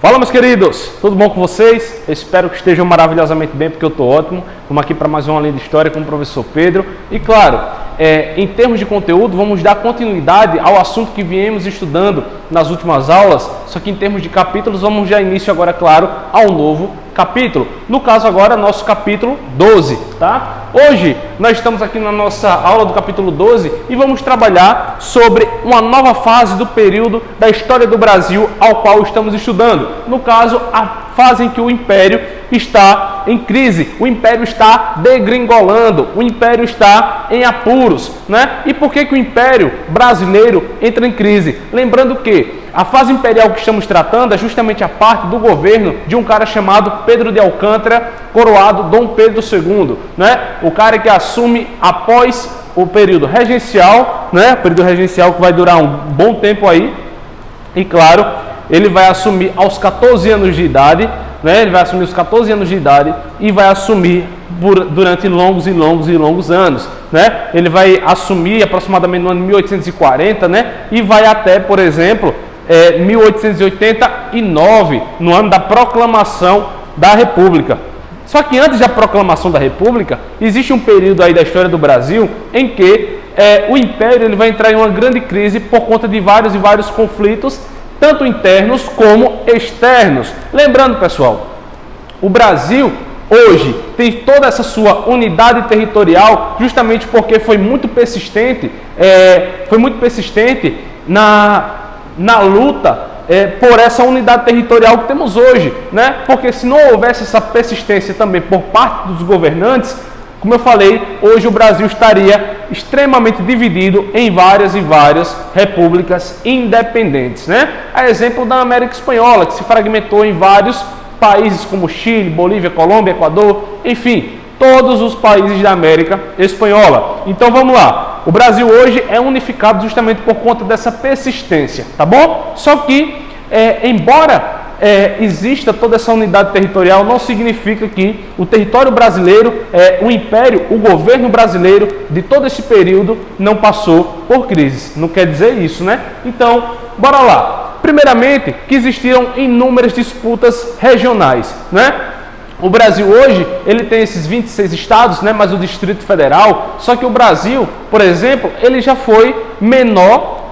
Fala, meus queridos, tudo bom com vocês? Eu espero que estejam maravilhosamente bem, porque eu estou ótimo. Vamos aqui para mais uma aula de história com o professor Pedro. E claro, em termos de conteúdo, vamos dar continuidade ao assunto que viemos estudando nas últimas aulas, só que em termos de capítulos, vamos dar início agora, claro, ao novo capítulo. No caso agora, nosso capítulo 12, tá? Hoje, nós estamos aqui na nossa aula do capítulo 12 e vamos trabalhar sobre uma nova fase do período da história do Brasil ao qual estamos estudando. No caso, a fase em que o Império está em crise, o Império está degringolando, o Império está em apuros, né? E por que o Império brasileiro entra em crise? Lembrando que a fase imperial que estamos tratando é justamente a parte do governo de um cara chamado Pedro de Alcântara, coroado Dom Pedro II, né? O cara que assume após o período regencial, né? O período regencial que vai durar um bom tempo aí, e claro, ele vai assumir aos 14 anos de idade, né? Ele vai assumir os 14 anos de idade e vai assumir durante longos anos, né? Ele vai assumir aproximadamente no ano 1840, né? E vai até, por exemplo, 1889, no ano da proclamação da República. Só que antes da proclamação da República, existe um período aí da história do Brasil em que o Império ele vai entrar em uma grande crise por conta de vários conflitos, tanto internos como externos. Lembrando, pessoal, o Brasil hoje tem toda essa sua unidade territorial justamente porque foi muito persistente na luta por essa unidade territorial que temos hoje, né? Porque se não houvesse essa persistência também por parte dos governantes, como eu falei, hoje o Brasil estaria extremamente dividido em várias repúblicas independentes, né? A exemplo da América Espanhola, que se fragmentou em vários países como Chile, Bolívia, Colômbia, Equador, enfim, todos os países da América Espanhola. Então vamos lá. O Brasil hoje é unificado justamente por conta dessa persistência, tá bom? Só que, embora exista toda essa unidade territorial, não significa que o território brasileiro, o Império, o governo brasileiro de todo esse período não passou por crise. Não quer dizer isso, né? Então, bora lá. Primeiramente, que existiram inúmeras disputas regionais, né? O Brasil hoje, ele tem esses 26 estados, né, mais o Distrito Federal, só que o Brasil, por exemplo, ele já foi menor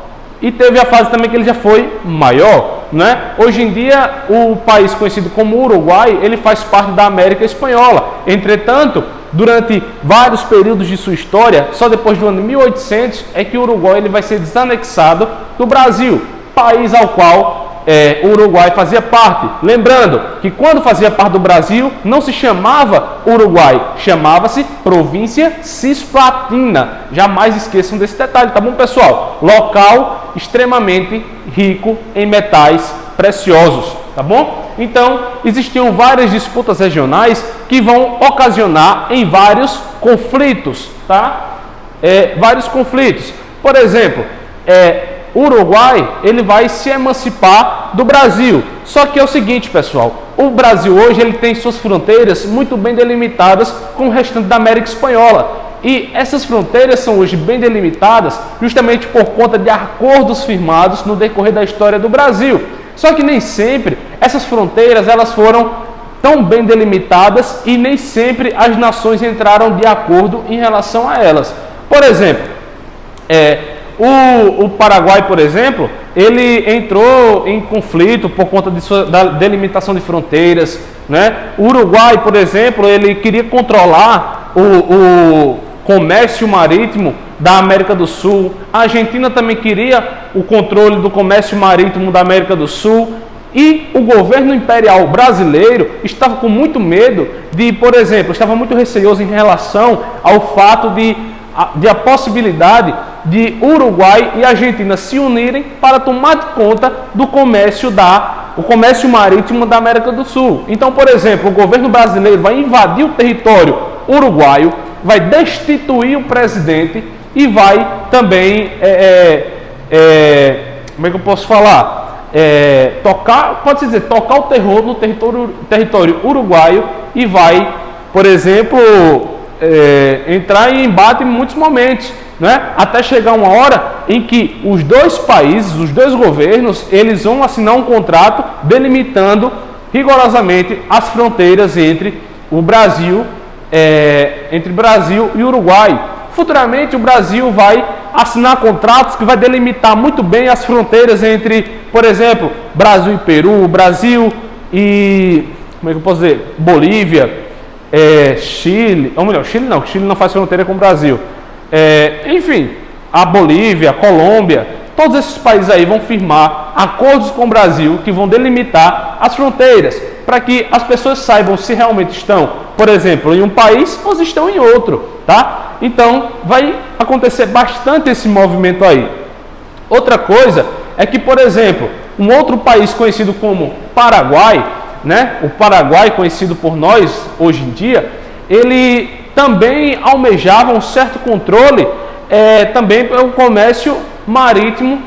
e teve a fase também que ele já foi maior, né? Hoje em dia, o país conhecido como Uruguai, ele faz parte da América Espanhola. Entretanto, durante vários períodos de sua história, só depois do ano 1800 é que o Uruguai ele vai ser desanexado do Brasil, país ao qual o Uruguai fazia parte. Lembrando que quando fazia parte do Brasil, não se chamava Uruguai, chamava-se Província Cisplatina. Jamais esqueçam desse detalhe, tá bom, pessoal? Local extremamente rico em metais preciosos, tá bom? Então, existiam várias disputas regionais que vão ocasionar em vários conflitos, tá? Vários conflitos. Por exemplo, o Uruguai ele vai se emancipar do Brasil. Só que é o seguinte, pessoal, o Brasil hoje ele tem suas fronteiras muito bem delimitadas com o restante da América Espanhola. E essas fronteiras são hoje bem delimitadas justamente por conta de acordos firmados no decorrer da história do Brasil. Só que nem sempre essas fronteiras elas foram tão bem delimitadas e nem sempre as nações entraram de acordo em relação a elas. Por exemplo, o Paraguai, por exemplo, ele entrou em conflito por conta da delimitação de fronteiras, né? O Uruguai, por exemplo, ele queria controlar o comércio marítimo da América do Sul. A Argentina também queria o controle do comércio marítimo da América do Sul. E o governo imperial brasileiro estava com muito medo por exemplo, estava muito receoso em relação ao fato de a possibilidade de Uruguai e Argentina se unirem para tomar conta do comércio marítimo da América do Sul. Então, por exemplo, o governo brasileiro vai invadir o território uruguaio, vai destituir o presidente e vai também, como é que eu posso falar? Tocar o terror no território uruguaio e vai, por exemplo, entrar em embate em muitos momentos, né? Até chegar uma hora em que os dois países, os dois governos, eles vão assinar um contrato delimitando rigorosamente as fronteiras entre o Brasil, entre Brasil e Uruguai. Futuramente o Brasil vai assinar contratos que vai delimitar muito bem as fronteiras entre, por exemplo, Brasil e Peru, Brasil e, como é que eu posso dizer, Bolívia, Chile, ou melhor, Chile não faz fronteira com o Brasil. Enfim, a Bolívia, a Colômbia, todos esses países aí vão firmar acordos com o Brasil que vão delimitar as fronteiras, para que as pessoas saibam se realmente estão, por exemplo, em um país ou se estão em outro, tá? Então, vai acontecer bastante esse movimento aí. Outra coisa é que, por exemplo, um outro país conhecido como Paraguai, né? O Paraguai, conhecido por nós hoje em dia, ele também almejava um certo controle também pelo comércio marítimo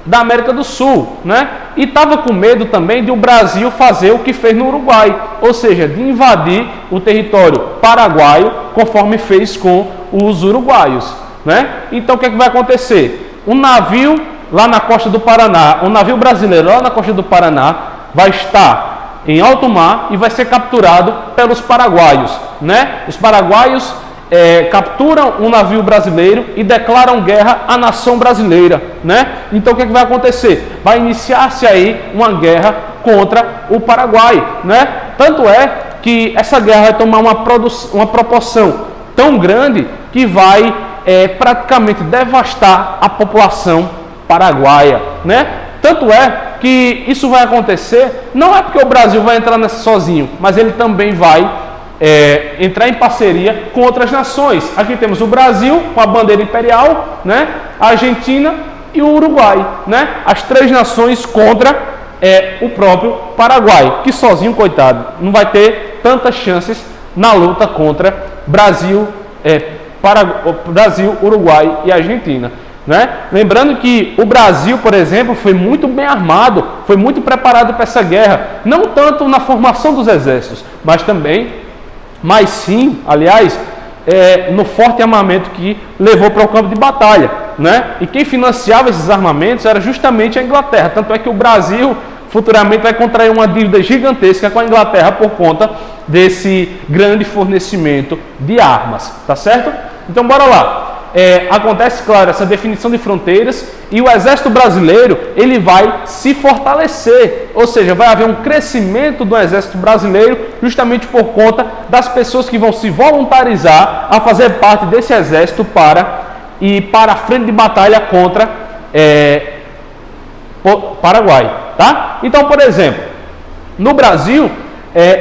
da América do Sul, né? E estava com medo também de o Brasil fazer o que fez no Uruguai, ou seja, de invadir o território paraguaio, conforme fez com os uruguaios, né? Então o que é que vai acontecer? Um navio lá na costa do Paraná, um navio brasileiro lá na costa do Paraná, vai estar em alto mar e vai ser capturado pelos paraguaios, né? Os paraguaios capturam um navio brasileiro e declaram guerra à nação brasileira, né? Então o que é que vai acontecer? Vai iniciar-se aí uma guerra contra o Paraguai, né? Tanto é que essa guerra vai tomar uma proporção tão grande que vai praticamente devastar a população paraguaia, né? Tanto é que isso vai acontecer, não é porque o Brasil vai entrar nessa sozinho, mas ele também vai entrar em parceria com outras nações. Aqui temos o Brasil com a bandeira imperial, né? A Argentina e o Uruguai, né? As três nações contra o próprio Paraguai, que sozinho, coitado, não vai ter tantas chances na luta contra Brasil, Brasil, Uruguai e Argentina, né? Lembrando que o Brasil, por exemplo, foi muito bem armado, foi muito preparado para essa guerra, não tanto na formação dos exércitos, mas sim, aliás, no forte armamento que levou para o campo de batalha, né? E quem financiava esses armamentos era justamente a Inglaterra. Tanto é que o Brasil futuramente vai contrair uma dívida gigantesca com a Inglaterra por conta desse grande fornecimento de armas, tá certo? Então bora lá. Acontece, claro, essa definição de fronteiras e o exército brasileiro ele vai se fortalecer, ou seja, vai haver um crescimento do exército brasileiro justamente por conta das pessoas que vão se voluntarizar a fazer parte desse exército para a frente de batalha contra Paraguai, tá? Então, por exemplo, no Brasil,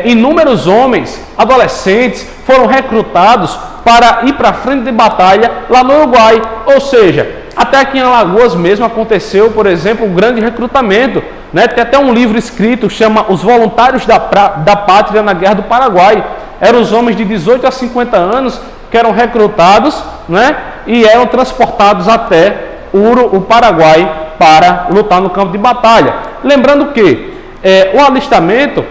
inúmeros homens, adolescentes foram recrutados para ir para a frente de batalha lá no Uruguai, ou seja, até aqui em Alagoas mesmo aconteceu, por exemplo, um grande recrutamento, né? Tem até um livro escrito, chama Os Voluntários da Pátria na Guerra do Paraguai. Eram os homens de 18 a 50 anos que eram recrutados, né? E eram transportados até o Paraguai para lutar no campo de batalha. Lembrando que o alistamento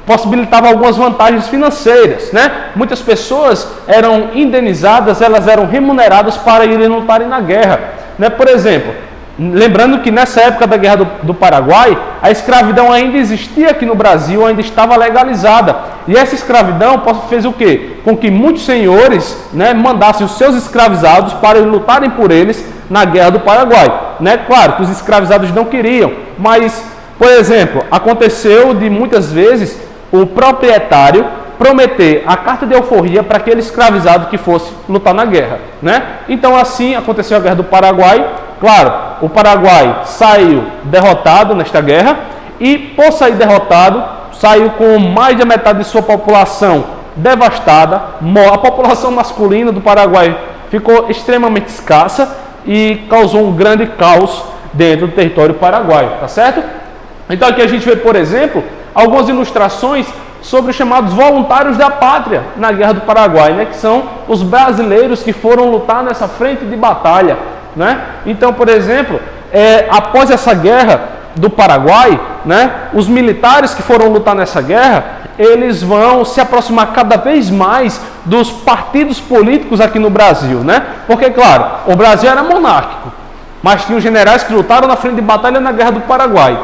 possibilitava algumas vantagens financeiras, né? Muitas pessoas eram indenizadas, elas eram remuneradas para irem lutarem na guerra, né? Por exemplo, lembrando que nessa época da Guerra do Paraguai, a escravidão ainda existia aqui no Brasil, ainda estava legalizada. E essa escravidão fez o quê? Com que muitos senhores, né, mandassem os seus escravizados para lutarem por eles na Guerra do Paraguai, né? Claro que os escravizados não queriam, mas, por exemplo, aconteceu de muitas vezes o proprietário prometer a carta de alforria para aquele escravizado que fosse lutar na guerra, né? Então assim aconteceu a Guerra do Paraguai. Claro, o Paraguai saiu derrotado nesta guerra e, por sair derrotado, saiu com mais da metade de sua população devastada. A população masculina do Paraguai ficou extremamente escassa e causou um grande caos dentro do território paraguaio, tá certo? Então aqui a gente vê, por exemplo, algumas ilustrações sobre os chamados voluntários da pátria na Guerra do Paraguai, né? Que são os brasileiros que foram lutar nessa frente de batalha, né? Então, por exemplo, após essa guerra do Paraguai, né, os militares que foram lutar nessa guerra, eles vão se aproximar cada vez mais dos partidos políticos aqui no Brasil, né? Porque, claro, o Brasil era monárquico, mas tinha os generais que lutaram na frente de batalha na Guerra do Paraguai.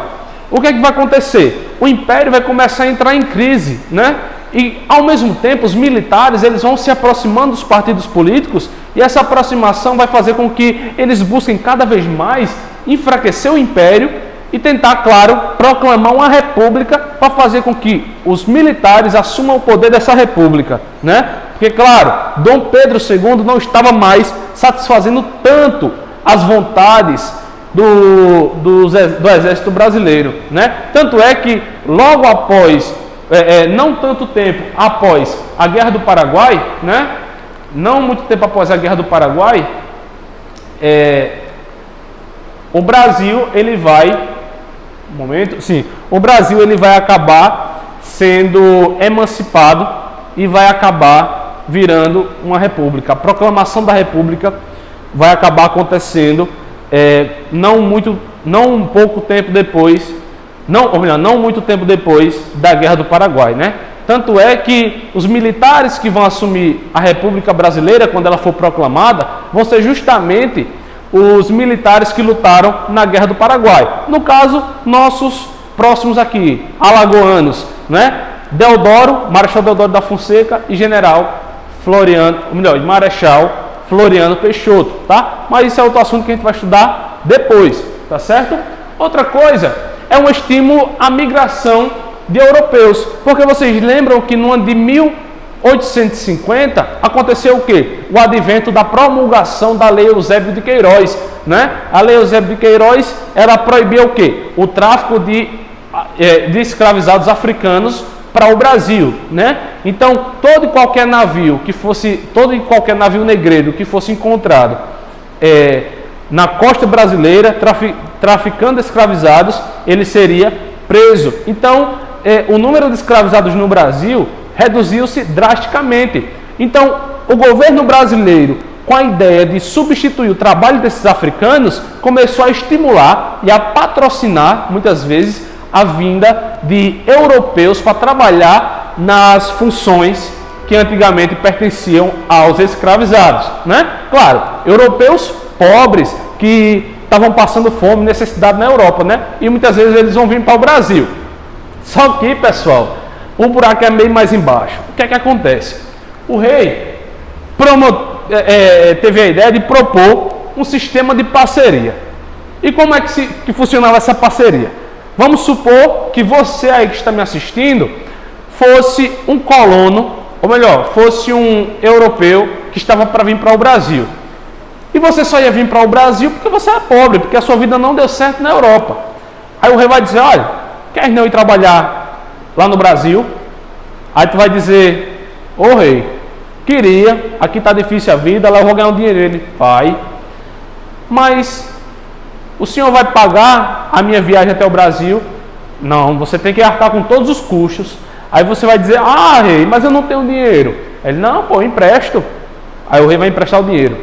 O que é que vai acontecer? O Império vai começar a entrar em crise, né? E, ao mesmo tempo, os militares eles vão se aproximando dos partidos políticos e essa aproximação vai fazer com que eles busquem cada vez mais enfraquecer o Império e tentar, claro, proclamar uma república para fazer com que os militares assumam o poder dessa república, né? Porque, claro, Dom Pedro II não estava mais satisfazendo tanto as vontades do exército brasileiro, né? Tanto é que logo após, não tanto tempo após a Guerra do Paraguai, né? Não muito tempo após a Guerra do Paraguai, o Brasil ele vai, o Brasil ele vai acabar sendo emancipado e vai acabar virando uma república. A proclamação da república vai acabar acontecendo não muito tempo depois da Guerra do Paraguai, né? Tanto é que os militares que vão assumir a República Brasileira quando ela for proclamada vão ser justamente os militares que lutaram na Guerra do Paraguai. No caso, nossos próximos aqui, alagoanos, né? Marechal Deodoro da Fonseca e Marechal Floriano Peixoto, tá? Mas isso é outro assunto que a gente vai estudar depois, tá certo? Outra coisa é um estímulo à migração de europeus, porque vocês lembram que no ano de 1850 aconteceu o quê? O advento da promulgação da Lei Eusébio de Queiroz, né? A Lei Eusébio de Queiroz, ela proibia o quê? O tráfico de escravizados africanos para o Brasil, né? Então, todo e qualquer navio negreiro que fosse encontrado na costa brasileira traficando escravizados, ele seria preso. Então, o número de escravizados no Brasil reduziu-se drasticamente. Então, o governo brasileiro, com a ideia de substituir o trabalho desses africanos, começou a estimular e a patrocinar, muitas vezes, a vinda de europeus para trabalhar nas funções que antigamente pertenciam aos escravizados, né? Claro, europeus pobres que estavam passando fome e necessidade na Europa, né? E muitas vezes eles vão vir para o Brasil. Só que, pessoal, o buraco é meio mais embaixo. O que é que acontece? O rei teve a ideia de propor um sistema de parceria. E como é que funcionava essa parceria? Vamos supor que você aí que está me assistindo fosse um colono, ou melhor, fosse um europeu que estava para vir para o Brasil. E você só ia vir para o Brasil porque você é pobre, porque a sua vida não deu certo na Europa. Aí o rei vai dizer, olha, quer não ir trabalhar lá no Brasil? Aí tu vai dizer, ô rei, queria, aqui está difícil a vida, lá eu vou ganhar um dinheiro. Ele vai, mas o senhor vai pagar a minha viagem até o Brasil? Não, você tem que arcar com todos os custos. Aí você vai dizer, ah rei, mas eu não tenho dinheiro. Ele, não, pô, eu empresto. Aí o rei vai emprestar o dinheiro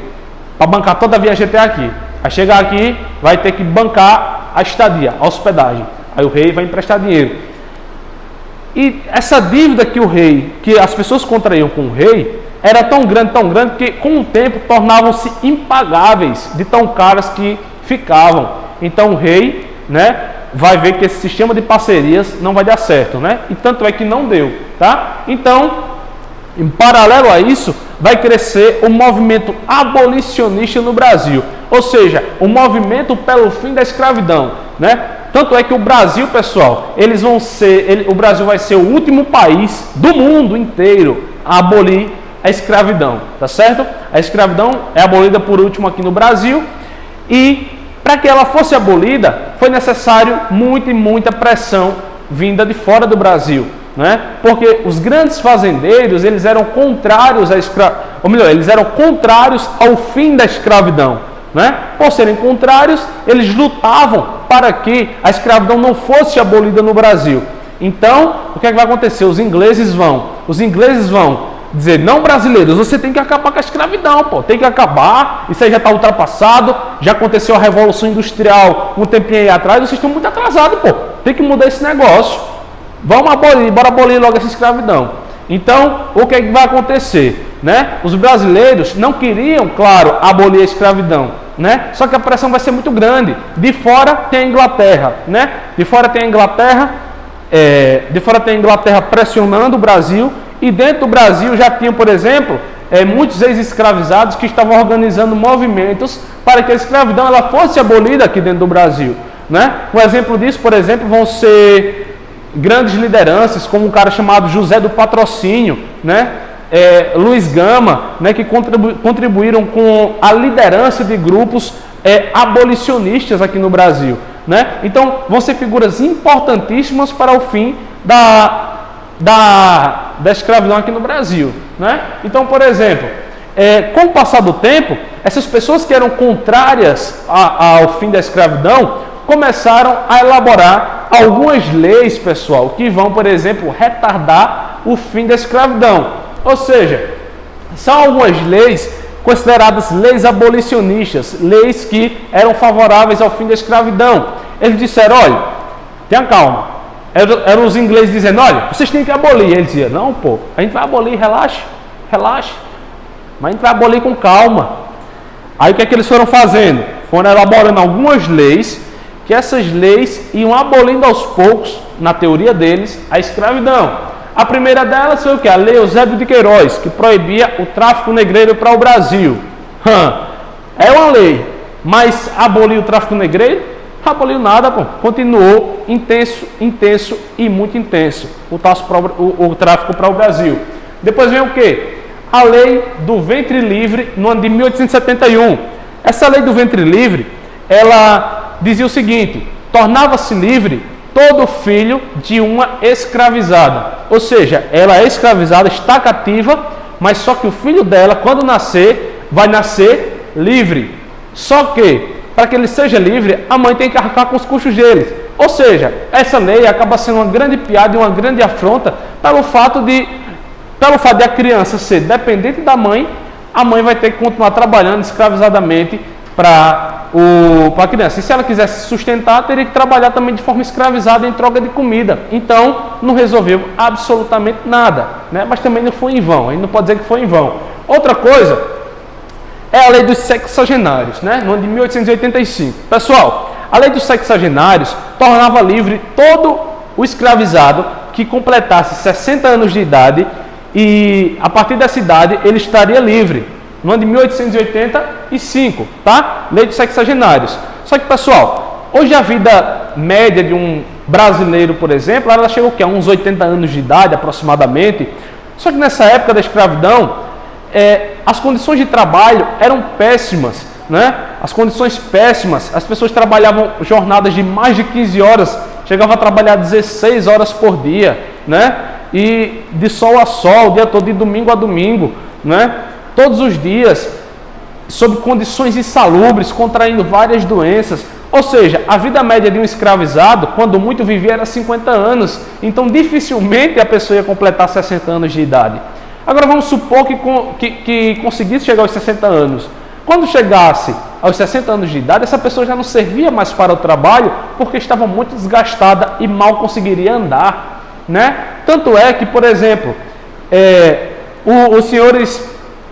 para bancar toda a viagem até aqui. Aí chegar aqui, vai ter que bancar a estadia, a hospedagem. Aí o rei vai emprestar dinheiro. E essa dívida que as pessoas contraíam com o rei, era tão grande, que com o tempo tornavam-se impagáveis, de tão caras que ficavam. Então o rei, né, vai ver que esse sistema de parcerias não vai dar certo, né? E tanto é que não deu, tá? Então, em paralelo a isso, vai crescer o movimento abolicionista no Brasil, ou seja, o movimento pelo fim da escravidão, né? Tanto é que o Brasil, pessoal, o Brasil vai ser o último país do mundo inteiro a abolir a escravidão, tá certo? A escravidão é abolida por último aqui no Brasil e para que ela fosse abolida foi necessário muita pressão vinda de fora do Brasil, né? Porque os grandes fazendeiros eles eram contrários eles eram contrários ao fim da escravidão, né? Por serem contrários, eles lutavam para que a escravidão não fosse abolida no Brasil. Então, o que é que vai acontecer? Os ingleses vão dizer, não brasileiros, você tem que acabar com a escravidão, pô, tem que acabar, isso aí já está ultrapassado, já aconteceu a Revolução Industrial um tempinho aí atrás, vocês estão muito atrasados, pô, tem que mudar esse negócio. Vamos abolir, bora abolir logo essa escravidão. Então, o que é que vai acontecer? Né? Os brasileiros não queriam, claro, abolir a escravidão, né? Só que a pressão vai ser muito grande. De fora tem a Inglaterra, né? De fora tem a Inglaterra pressionando o Brasil, e dentro do Brasil já tinham, por exemplo, muitos ex-escravizados que estavam organizando movimentos para que a escravidão ela fosse abolida aqui dentro do Brasil, né? Um exemplo disso, por exemplo, vão ser grandes lideranças, como um cara chamado José do Patrocínio, né? Luiz Gama, né? Que contribuíram com a liderança de grupos abolicionistas aqui no Brasil, né? Então, vão ser figuras importantíssimas para o fim da escravidão aqui no Brasil, né? Então, por exemplo, com o passar do tempo, essas pessoas que eram contrárias ao fim da escravidão começaram a elaborar algumas leis, pessoal, que vão, por exemplo, retardar o fim da escravidão. Ou seja, são algumas leis consideradas leis abolicionistas, leis que eram favoráveis ao fim da escravidão. Eles disseram, olha, tenha calma. Eram os ingleses dizendo, olha, vocês têm que abolir. Ele dizia, não, pô, a gente vai abolir, relaxa, mas a gente vai abolir com calma. Aí o que é que eles foram fazendo? Foram elaborando algumas leis, que essas leis iam abolindo aos poucos, na teoria deles, a escravidão. A primeira delas foi o que? A Lei Eusébio de Queiroz, que proibia o tráfico negreiro para o Brasil. É uma lei, mas aboliu o tráfico negreiro? Aboliu nada, pô. Continuou intenso e muito intenso o tráfico para o Brasil. Depois vem o que? A Lei do Ventre Livre, no ano de 1871. Essa Lei do Ventre Livre, ela dizia o seguinte: tornava-se livre todo filho de uma escravizada. Ou seja, ela é escravizada, está cativa, mas só que o filho dela, quando nascer, vai nascer livre. Só que, para que ele seja livre, a mãe tem que arcar com os custos dele. Ou seja, essa lei acaba sendo uma grande piada e uma grande afronta pelo fato de a criança ser dependente da mãe, a mãe vai ter que continuar trabalhando escravizadamente para a criança. E se ela quisesse se sustentar, teria que trabalhar também de forma escravizada em troca de comida. Então, não resolveu absolutamente nada, né? Mas também não foi em vão, a gente não pode dizer que foi em vão. Outra coisa é a Lei dos Sexagenários, né? No ano de 1885. Pessoal, a Lei dos Sexagenários tornava livre todo o escravizado que completasse 60 anos de idade, e a partir dessa idade ele estaria livre. No ano de 1885, tá? Lei dos Sexagenários. Só que, pessoal, hoje a vida média de um brasileiro, por exemplo, ela chegou o quê? A uns 80 anos de idade, aproximadamente. Só que nessa época da escravidão, as condições de trabalho eram péssimas, né? As condições péssimas, as pessoas trabalhavam jornadas de mais de 15 horas, chegavam a trabalhar 16 horas por dia, né? E de sol a sol, o dia todo, de domingo a domingo, né? Todos os dias, sob condições insalubres, contraindo várias doenças. Ou seja, a vida média de um escravizado, quando muito vivia, era 50 anos. Então, dificilmente a pessoa ia completar 60 anos de idade. Agora, vamos supor que conseguisse chegar aos 60 anos. Quando chegasse aos 60 anos de idade, essa pessoa já não servia mais para o trabalho, porque estava muito desgastada e mal conseguiria andar, né? Tanto é que, por exemplo,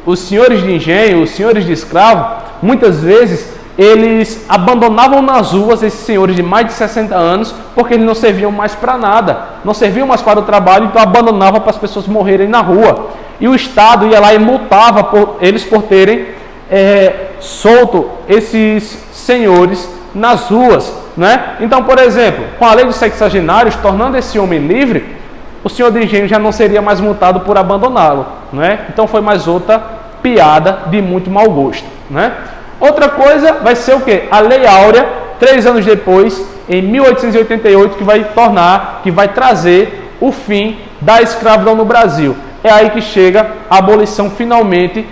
os senhores de engenho, os senhores de escravo, muitas vezes eles abandonavam nas ruas esses senhores de mais de 60 anos, porque eles não serviam mais para nada, não serviam mais para o trabalho, então abandonavam para as pessoas morrerem na rua. E o Estado ia lá e multava eles por terem solto esses senhores nas ruas, né? Então, por exemplo, com a Lei dos Sexagenários, tornando esse homem livre, o senhor de engenho já não seria mais multado por abandoná-lo, né? Então foi mais outra piada de muito mau gosto, né? Outra coisa vai ser o quê? A Lei Áurea, 3 anos depois, em 1888, que vai trazer o fim da escravidão no Brasil. É aí que chega a abolição finalmente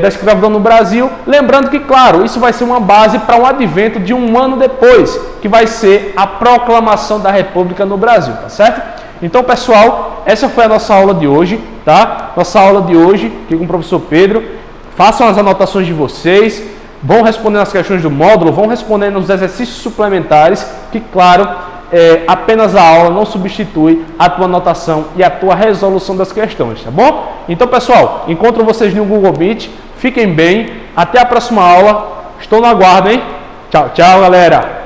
da escravidão no Brasil. Lembrando que, claro, isso vai ser uma base para um advento de um ano depois, que vai ser a proclamação da República no Brasil, tá certo? Então, pessoal, essa foi a nossa aula de hoje, tá? Nossa aula de hoje aqui com o professor Pedro. Façam as anotações de vocês, vão respondendo as questões do módulo, vão respondendo os exercícios suplementares, que, claro, apenas a aula não substitui a tua anotação e a tua resolução das questões, tá bom? Então, pessoal, encontro vocês no Google Meet. Fiquem bem. Até a próxima aula. Estou no aguardo, hein? Tchau, tchau, galera.